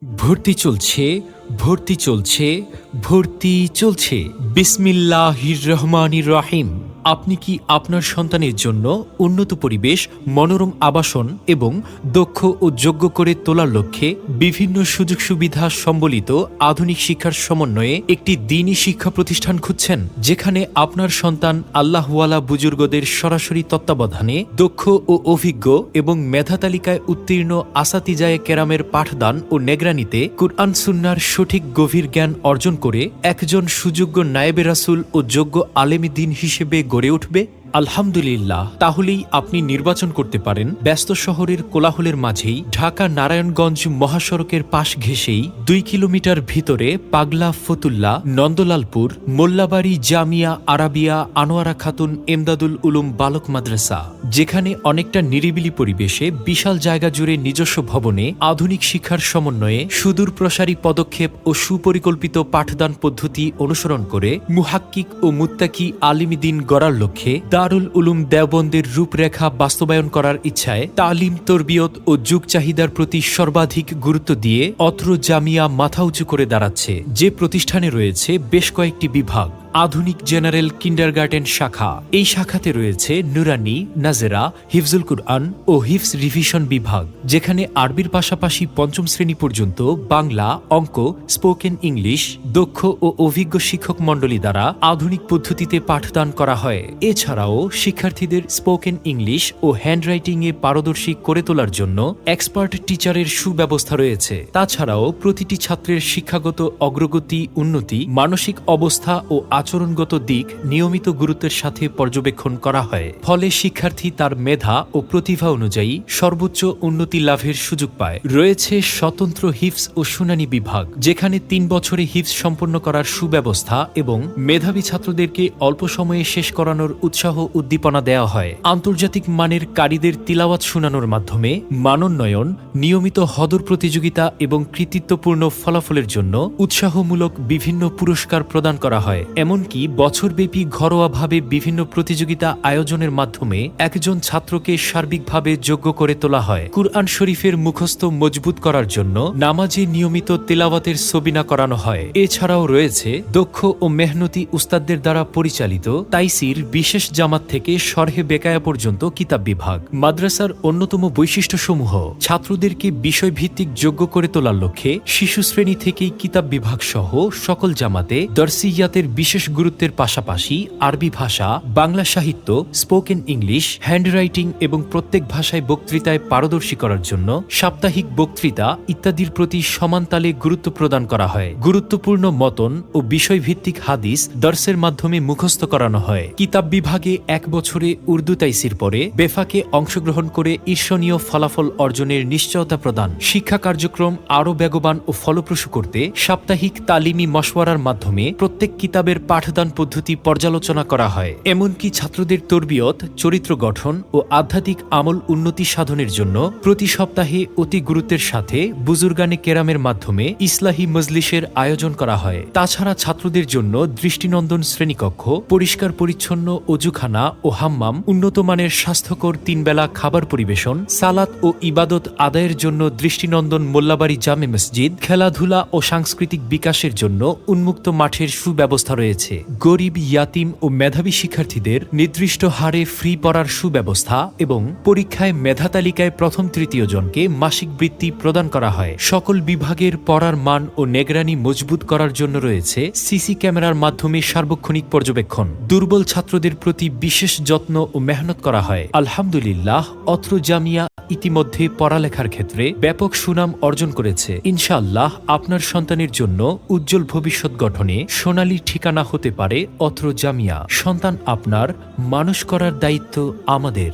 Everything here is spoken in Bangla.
ভর্তি চলছে, ভর্তি চলছে, ভর্তি চলছে। বিসমিল্লাহির রহমানির রহিম। আপনি কি আপনার সন্তানের জন্য উন্নত পরিবেশ, মনোরম আবাসন এবং দক্ষ ও যোগ্য করে তোলার লক্ষ্যে বিভিন্ন সুযোগ সুবিধা সম্বলিত আধুনিক শিক্ষার সমন্বয়ে একটি দ্বীনি শিক্ষা প্রতিষ্ঠান খুঁজছেন, যেখানে আপনার সন্তান আল্লাহওয়ালা বুজুর্গদের সরাসরি তত্ত্বাবধানে দক্ষ ও অভিজ্ঞ এবং মেধা তালিকায় উত্তীর্ণ আসাতিজায়ে কেরামের পাঠদান ও নেগরানিতে কুরআন সুন্নাহর সঠিক গভীর জ্ঞান অর্জন করে একজন সুযোগ্য নায়েবে রাসূল ও যোগ্য আলেমী দ্বীন হিসেবে গড়ে উঠবে? আলহামদুলিল্লাহ। তাহলেই আপনি নির্বাচন করতে পারেন ব্যস্ত শহরের কোলাহলের মাঝেই ঢাকা নারায়ণগঞ্জ মহাসড়কের পাশ ঘেঁষেই 2 কিলোমিটার ভিতরে পাগলা ফতুল্লা নন্দলালপুর মোল্লাবাড়ি জামিয়া আরাবিয়া আনোয়ারা খাতুন এমদাদুল উলুম বালক মাদ্রাসা, যেখানে অনেকটা নিরিবিলি পরিবেশে বিশাল জায়গা জুড়ে নিজস্ব ভবনে আধুনিক শিক্ষার সমন্বয়ে সুদূর প্রসারী পদক্ষেপ ও সুপরিকল্পিত পাঠদান পদ্ধতি অনুসরণ করে মুহাক্কিক ও মুত্তাকি আলিমী দ্বীন গড়ার লক্ষ্যে দারুল উলুম দেওবন্দের রূপরেখা বাস্তবায়ন করার ইচ্ছায় তালিম, তরবিয়ত ও যুগ চাহিদার প্রতি সর্বাধিক গুরুত্ব দিয়ে অত্র জামিয়া মাথা উঁচু করে দাঁড়াচ্ছে। যে প্রতিষ্ঠানে রয়েছে বেশ কয়েকটি বিভাগ, আধুনিক জেনারেল কিন্ডারগার্টেন শাখা, এই শাখাতে রয়েছে নুরানি, নাজেরা, হিফজুল কুরআন ও হিফজ রিভিশন বিভাগ, যেখানে আরবির পাশাপাশি 5ম শ্রেণী পর্যন্ত বাংলা, অঙ্ক, স্পোকেন ইংলিশ দক্ষ ও অভিজ্ঞ শিক্ষক মণ্ডলী দ্বারা আধুনিক পদ্ধতিতে পাঠদান করা হয়। এছাড়াও শিক্ষার্থীদের স্পোকেন ইংলিশ ও হ্যান্ডরাইটিংয়ে পারদর্শী করে তোলার জন্য এক্সপার্ট টিচারের সুব্যবস্থা রয়েছে। তাছাড়াও প্রতিটি ছাত্রের শিক্ষাগত অগ্রগতি, উন্নতি, মানসিক অবস্থা ও আচরণগত দিক নিয়মিত গুরুত্বের সাথে পর্যবেক্ষণ করা হয়। ফলে শিক্ষার্থী তার মেধা ও প্রতিভা অনুযায়ী সর্বোচ্চ উন্নতি লাভের সুযোগ পায়। রয়েছে স্বতন্ত্র হিফজ ও শুনানি বিভাগ, যেখানে 3 বছরে হিফজ সম্পন্ন করার সুব্যবস্থা এবং মেধাবী ছাত্রদেরকে অল্প সময়ে শেষ করানোর উৎসাহ উদ্দীপনা দেওয়া হয়। আন্তর্জাতিক মানের কারীদের তিলাওয়াত শুনানোর মাধ্যমে মানোন্নয়ন, নিয়মিত হদর প্রতিযোগিতা এবং কৃতিত্বপূর্ণ ফলাফলের জন্য উৎসাহমূলক বিভিন্ন পুরস্কার প্রদান করা হয়। এমনকি বছরব্যাপী ঘরোয়াভাবে বিভিন্ন প্রতিযোগিতা আয়োজনের মাধ্যমে একজন ছাত্রকে সার্বিকভাবে যোগ্য করে তোলা হয়। কুরআন শরীফের মুখস্থ মজবুত করার জন্য নামাজে নিয়মিত তেলাওয়াতের সবিনা করানো হয়। এছাড়াও রয়েছে দক্ষ ও মেহনতি উস্তাদদের দ্বারা পরিচালিত তাইসির বিশেষ জামাত থেকে শরহে বেকায়া পর্যন্ত কিতাব বিভাগ। মাদ্রাসার অন্যতম বৈশিষ্ট্যসমূহ ছাত্রদেরকে বিষয়ভিত্তিক যোগ্য করে তোলার লক্ষ্যে শিশু শ্রেণী থেকেই কিতাব বিভাগ সহ সকল জামাতে দর্সিয়াতের বিশেষ গুরুত্বের পাশাপাশি আরবি ভাষা, বাংলা সাহিত্য, স্পোকেন ইংলিশ, হ্যান্ডরাইটিং এবং প্রত্যেক ভাষায় বক্তৃতায় পারদর্শী করার জন্য সাপ্তাহিক বক্তৃতা ইত্যাদির প্রতি সমান তালে গুরুত্ব প্রদান করা হয়। গুরুত্বপূর্ণ মতন ও বিষয়ভিত্তিক হাদিস দর্সের মাধ্যমে মুখস্থ করানো হয়। কিতাব বিভাগে 1 বছরে উর্দু তাইসির পরে বেফাকে অংশগ্রহণ করে ঈর্ষণীয় ফলাফল অর্জনের নিশ্চয়তা প্রদান। শিক্ষা কার্যক্রম আরও বেগবান ও ফলপ্রসূ করতে সাপ্তাহিক তালিমি মশওয়ারার মাধ্যমে প্রত্যেক কিতাবের পাঠদান পদ্ধতি পর্যালোচনা করা হয়। এমনকি ছাত্রদের তরবিয়ত, চরিত্র গঠন ও আধ্যাত্মিক আমল উন্নতি সাধনের জন্য প্রতি সপ্তাহে অতি গুরুত্বের সাথে বুজুর্গানে কেরামের মাধ্যমে ইসলাহি মজলিসের আয়োজন করা হয়। তাছাড়া ছাত্রদের জন্য দৃষ্টিনন্দন শ্রেণীকক্ষ, পরিষ্কার পরিচ্ছন্ন অজুখানা ও হাম্মাম, উন্নত মানের স্বাস্থ্যকর 3 বেলা খাবার পরিবেশন, সালাত ও ইবাদত আদায়ের জন্য দৃষ্টিনন্দন মোল্লাবাড়ি জামে মসজিদ, খেলাধুলা ও সাংস্কৃতিক বিকাশের জন্য উন্মুক্ত মাঠের সুব্যবস্থা রয়েছে। গরিব, ইয়াতিম ও মেধাবী শিক্ষার্থীদের নির্দিষ্ট হারে ফ্রি পড়ার সুব্যবস্থা এবং পরীক্ষায় মেধা তালিকায় প্রথম তৃতীয় জনকে মাসিক বৃত্তি প্রদান করা হয়। সকল বিভাগের পড়ার মান ও নেগরানি মজবুত করার জন্য রয়েছে সিসি ক্যামেরার মাধ্যমে সার্বক্ষণিক পর্যবেক্ষণ। দুর্বল ছাত্রদের প্রতি বিশেষ যত্ন ও মেহনত করা হয়। আলহামদুলিল্লাহ, অত্র জামিয়া ইতিমধ্যে পড়ালেখার ক্ষেত্রে ব্যাপক সুনাম অর্জন করেছে। ইনশাআল্লাহ আপনার সন্তানের জন্য উজ্জ্বল ভবিষ্যৎ গঠনে সোনালী ঠিকানা হতে পারে অত্র জামিয়া। সন্তান আপনার, মানুষ করার দায়িত্ব আমাদের।